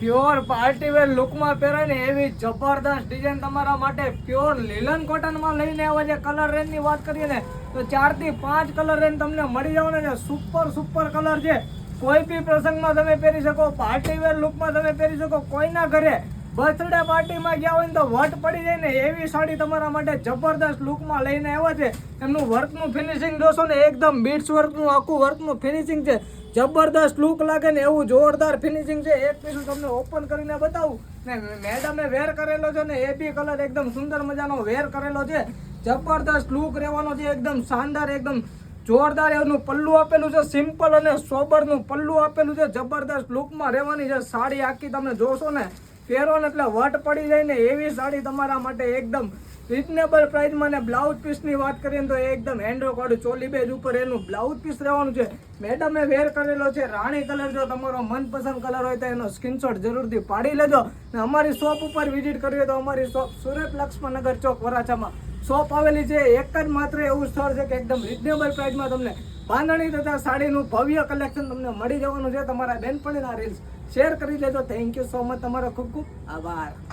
Pure party wear લુકમાં પહેરાય ને એવી જબરદસ્ત ડિઝાઇન તમારા માટે પ્યોર લીલન કોટનમાં લઈને આવે છે. કલર રેન્જની વાત કરીએ ને તો 4 થી 5 કલર રેન્જ તમને મળી જવાના છે. સુપર કલર છે. કોઈ બી પ્રસંગમાં તમે પહેરી શકો, પાર્ટી વેર લુકમાં તમે પહેરી શકો. કોઈના ઘરે બર્થડે પાર્ટીમાં ગયા હોય ને તો વટ પડી જાય ને એવી સાડી તમારા માટે જબરદસ્ત લુકમાં લઈને આવ્યા છે. એમનું વર્કનું ફિનિશિંગ જોશો ને એકદમ બીટ્સ વર્કનું આખું વર્કનું ફિનિશિંગ છે. જબરદસ્ત લુક લાગે ને એવું જોરદાર ફિનિશિંગ છે. એક પીસ તમને ઓપન કરીને બતાવું ને મેડમે વેર કરેલો છે ને એ બી કલર એકદમ સુંદર મજાનો વેર કરેલો છે. જબરદસ્ત લુક રહેવાનો છે. એકદમ શાનદાર, એકદમ જોરદાર એનું પલ્લું આપેલું છે. સિમ્પલ અને સોબરનું પલ્લું આપેલું છે. જબરદસ્ત લુકમાં રહેવાની છે સાડી. આખી તમે જોશો ને પહેરો ને એટલે વટ પડી જાય ને એવી સાડી તમારા માટે એકદમ રિઝનેબલ પ્રાઇસમાં. ને બ્લાઉઝ પીસની વાત કરીએ તો એકદમ હેન્ડો કોડ ચોલી બેજ ઉપર એનું બ્લાઉઝ પીસ રહેવાનું છે. મેડમે વેર કરેલો છે રાણી કલર. જો તમારો મનપસંદ કલર હોય તો એનો સ્ક્રીનશોટ જરૂરથી પાડી લેજો. ને અમારી શોપ ઉપર વિઝિટ કરવી હોય તો અમારી શોપ સુરત લક્ષ્મણનગર ચોક વરાછામાં શોપ આવેલી છે. એક જ માત્ર એવું સ્થળ છે કે એકદમ રિઝનેબલ પ્રાઇસમાં તમને બાંધણી તથા સાડીનું ભવ્ય કલેક્શન તમને મળી જવાનું છે. તમારા બેનપણીના રીલ્સ શેર કરી લેજો. Thank you so much. તમારો ખૂબ ખૂબ આભાર.